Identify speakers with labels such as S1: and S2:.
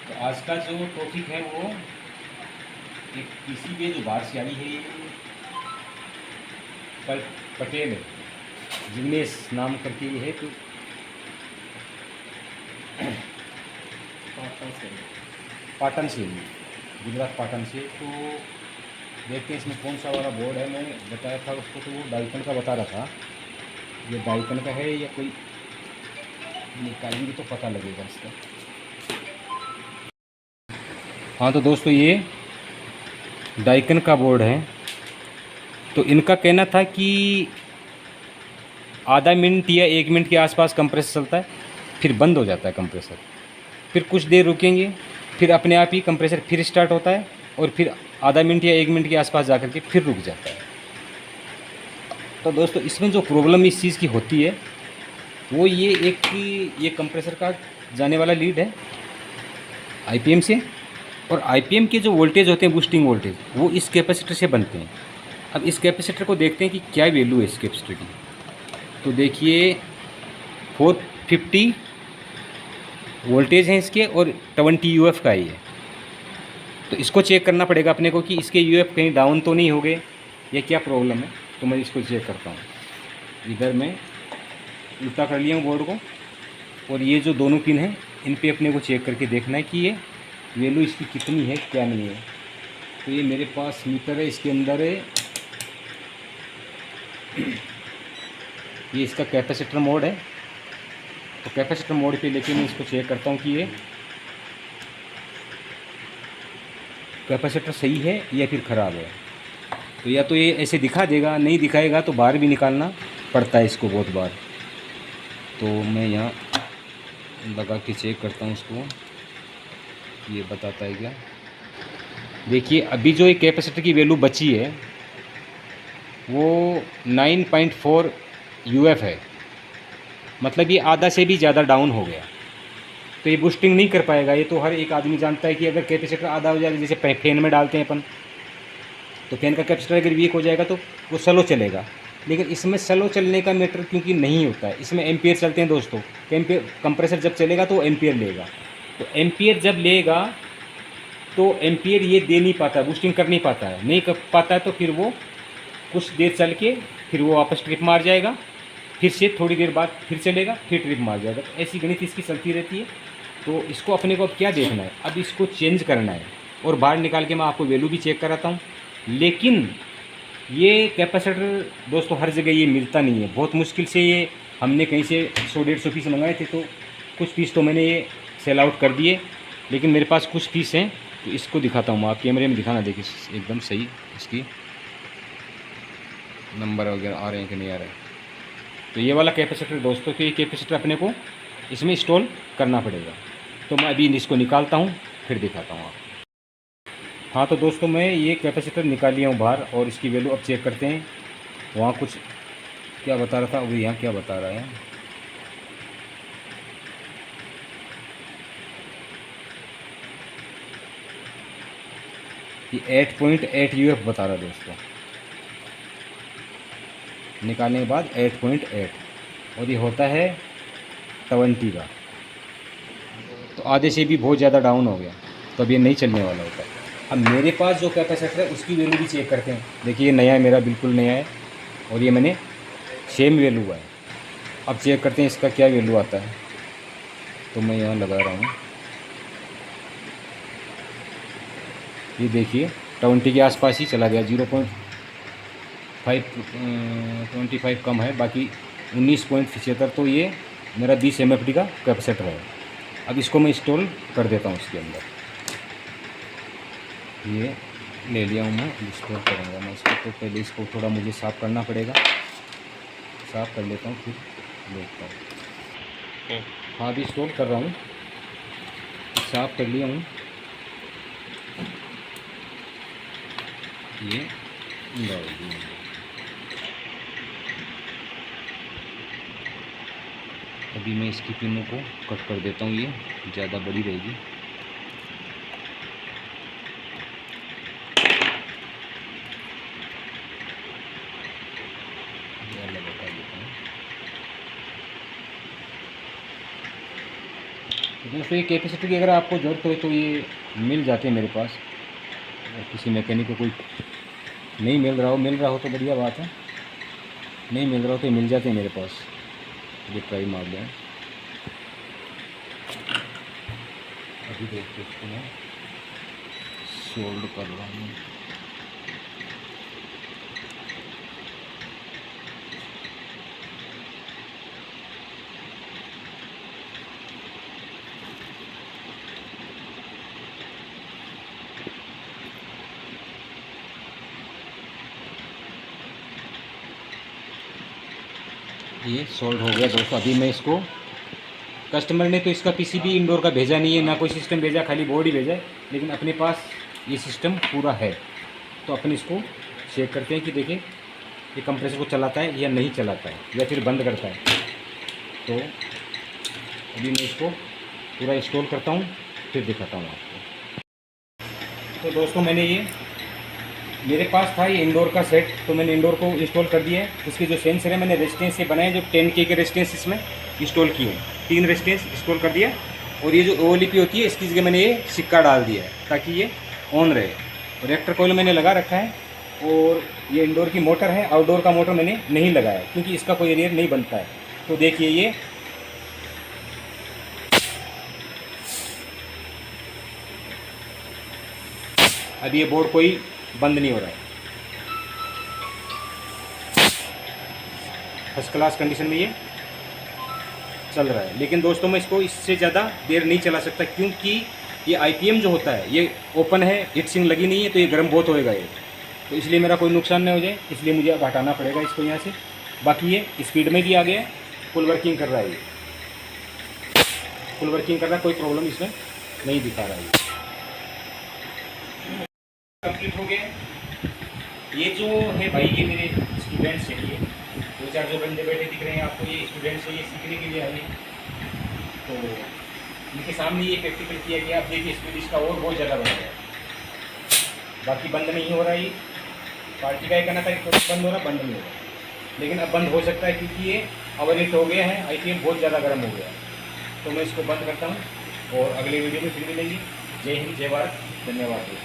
S1: तो आज का जो टॉपिक है वो एक पीसी पे जो बाहर से आई है ये पटेल है, जिग्नेश नाम करके ये है। तो पाटन से ही, गुजरात पाटन से। तो देखते हैं इसमें कौन सा वाला बोर्ड है। मैं बताया था उसको तो वो डाइकन का बता रहा था। ये डाइकन का है या कोई निकालेंगे तो पता लगेगा इसका। हाँ तो दोस्तों ये डाइकन का बोर्ड है। तो इनका कहना था कि आधा मिनट या 1 मिनट के आसपास कंप्रेसर चलता है, फिर बंद हो जाता है कंप्रेसर। फिर कुछ देर रुकेंगे, फिर अपने आप ही कंप्रेसर फिर स्टार्ट होता है और फिर आधा मिनट या 1 मिनट के आसपास जा कर के फिर रुक जाता है। तो दोस्तों इसमें जो प्रॉब्लम इस चीज़ की होती है वो ये एक कि ये कंप्रेसर का जाने वाला लीड है आईपीएम से, और आईपीएम के जो वोल्टेज होते हैं बूस्टिंग वोल्टेज वो इस कैपेसिटर से बनते हैं। अब इस कैपेसिटर को देखते हैं कि क्या वैल्यू है इस कैपेसिटर की। तो देखिए 450 वोल्टेज हैं इसके और 20 यूएफ का ही है। तो इसको चेक करना पड़ेगा अपने को कि इसके यूएफ कहीं डाउन तो नहीं हो गए या क्या प्रॉब्लम है। तो मैं इसको चेक करता हूँ। इधर मैं उल्टा कर लिया हूँ बोर्ड को, और ये जो दोनों पिन हैं इन पे अपने को चेक करके देखना है कि ये वैल्यू इसकी कितनी है क्या नहीं है। तो ये मेरे पास मीटर है, इसके अंदर है ये इसका कैपेसिटर मोड है। तो कैपेसिटर मोड पे लेके मैं इसको चेक करता हूँ कि ये कैपेसिटर सही है या फिर ख़राब है। तो या तो ये ऐसे दिखा देगा, नहीं दिखाएगा तो बाहर भी निकालना पड़ता है इसको बहुत बार। तो मैं यहाँ लगा के चेक करता हूँ उसको, ये बताता है क्या। देखिए अभी जो एक कैपेसिटर की वैल्यू बची है वो 9.4 यूएफ है, मतलब ये आधा से भी ज़्यादा डाउन हो गया। तो ये बूस्टिंग नहीं कर पाएगा। ये तो हर एक आदमी जानता है कि अगर कैपेसिटर आधा हो जाएगा, जैसे फैन में डालते हैं अपन, तो फैन का कैपेसिटर अगर वीक हो जाएगा तो वो स्लो चलेगा। लेकिन इसमें स्लो चलने का मैटर क्योंकि नहीं होता है, इसमें एम्पियर चलते हैं दोस्तों। एम्पियर कंप्रेसर जब चलेगा तो एम्पियर लेगा, तो एम्पियर जब लेगा तो एम्पियर ये दे नहीं पाता, बूस्टिंग कर नहीं पाता है, नहीं कर पाता है। तो फिर वो कुछ देर चल के फिर वो वापस ट्रिप मार जाएगा, फिर से थोड़ी देर बाद फिर चलेगा, फिर ट्रिप मार जाएगा। तो ऐसी गणित इसकी चलती रहती है। तो इसको अपने को अब क्या देखना है, अब इसको चेंज करना है और बाहर निकाल के मैं आपको वैल्यू भी चेक कराता हूँ। लेकिन ये कैपेसिटर दोस्तों हर जगह ये मिलता नहीं है, बहुत मुश्किल से ये हमने कहीं से 100-150 पीस मंगाए थे। तो कुछ पीस तो मैंने ये सेल आउट कर दिए, लेकिन मेरे पास कुछ पीस हैं। तो इसको दिखाता हूँ, आप कैमरे में दिखाना, देखिए एकदम सही इसकी नंबर वगैरह आ रहे हैं कि नहीं आ रहे हैं। तो ये वाला कैपेसिटर दोस्तों, तो ये कैपेसिटर अपने को इसमें इंस्टॉल करना पड़ेगा। तो मैं अभी इसको निकालता हूँ फिर दिखाता हूँ आप। हाँ तो दोस्तों मैं ये कैपेसिटर निकाल लिया हूँ बाहर, और इसकी वैल्यू अब चेक करते हैं। वहाँ कुछ क्या बता रहा था, वो यहाँ क्या बता रहा है। ये 8.8 यूएफ बता रहा है दोस्तों, निकालने के बाद 8.8, और ये होता है 20 का। तो आधे से भी बहुत ज़्यादा डाउन हो गया, तो अब ये नहीं चलने वाला होता है। अब मेरे पास जो कैपेसिटर है उसकी वैल्यू भी चेक करते हैं। देखिए ये नया है, मेरा बिल्कुल नया है, और ये मैंने सेम वैल्यू है। अब चेक करते हैं इसका क्या वैल्यू आता है। तो मैं यहाँ लगा रहा हूँ, ये देखिए 20 के आसपास ही चला गया, 0.25 कम है, बाकी 19.75। तो ये मेरा 20 MFD का कैपेसिटर है। अब इसको मैं इंस्टॉल कर देता हूँ इसके अंदर। ये ले लिया हूँ, मैं इंस्टॉल करूँगा मैं इसको। तो पहले इसको थोड़ा मुझे साफ़ करना पड़ेगा, साफ़ कर लेता हूँ फिर देखता हूँ। हाँ अभी इंस्टॉल कर रहा हूँ, साफ़ कर लिया हूँ। ये डाल दिया, अभी मैं इसकी पिनों को कट कर देता हूँ, ये ज़्यादा बड़ी रहेगी। दोस्तों ये कैपेसिटर की अगर आपको ज़रूरत हो तो ये मिल जाते हैं मेरे पास। अगर किसी मैकेनिक को कोई नहीं मिल रहा हो तो बढ़िया बात है, नहीं मिल रहा हो तो मिल जाते हैं मेरे पास। ये ट्राई मार लें। अभी देखते इसको मैं सोल्ड कर रहा हूँ। ये सोल्ड हो गया दोस्तों। अभी मैं इसको, कस्टमर ने तो इसका पीसीबी इंडोर का भेजा नहीं है, ना कोई सिस्टम भेजा, खाली बोर्ड ही भेजा है, लेकिन अपने पास ये सिस्टम पूरा है। तो अपन इसको चेक करते हैं कि देखें ये कंप्रेसर को चलाता है या नहीं चलाता है, या फिर बंद करता है। तो अभी मैं इसको पूरा इंस्टॉल करता हूँ, फिर दिखाता हूँ आपको। तो दोस्तों मैंने ये, मेरे पास था ये इंडोर का सेट, तो मैंने इंडोर को इंस्टॉल कर दिया है। उसके जो सेंसर है मैंने रेजिस्टेंस से बनाए, जो 10K के रेजिस्टेंस इसमें इंस्टॉल किए, 3 रेजिस्टेंस इंस्टॉल कर दिया। और ये जो OLEP होती है इसकी जगह मैंने ये सिक्का डाल दिया है ताकि ये ऑन रहे। रिएक्टर कॉइल मैंने लगा रखा है, और ये इंडोर की मोटर है, आउटडोर का मोटर मैंने नहीं लगाया क्योंकि इसका कोई एरियर नहीं बनता है। तो देखिए ये अब ये बोर्ड कोई बंद नहीं हो रहा है, फर्स्ट क्लास कंडीशन में ये चल रहा है। लेकिन दोस्तों मैं इसको इससे ज़्यादा देर नहीं चला सकता क्योंकि ये IPM जो होता है ये ओपन है, हीट सिंक लगी नहीं है, तो ये गर्म बहुत होएगा ये। तो इसलिए मेरा कोई नुकसान नहीं हो जाए, इसलिए मुझे अब हटाना पड़ेगा इसको यहाँ से। बाकी ये स्पीड में भी आ गया है, फुल वर्किंग कर रहा है, ये फुल वर्किंग कर रहा है, कोई प्रॉब्लम इसमें नहीं दिखा रहा है। कंप्लीट हो गया। ये जो है भाई ये मेरे स्टूडेंट्स हैं, ये 2-4 जो बंदे बैठे दिख रहे हैं आपको, ये स्टूडेंट्स हैं, ये सीखने के लिए आए हैं। तो इनके सामने ये प्रैक्टिकल किया गया। आप देखिए स्पीड इसका और बहुत ज़्यादा बढ़ गया, बाकी बंद नहीं हो रहा है। ये पार्टी का ये कहना था कि बंद हो रहा, बंद नहीं हो रहा, लेकिन अब बंद हो सकता है क्योंकि ये ओवरहीट हो गया है, IPM बहुत ज़्यादा गर्म हो गया है। तो मैं इसको बंद करता हूँ और अगले वीडियो में फिर मिलेंगे। जय हिंद, जय भारत, धन्यवाद।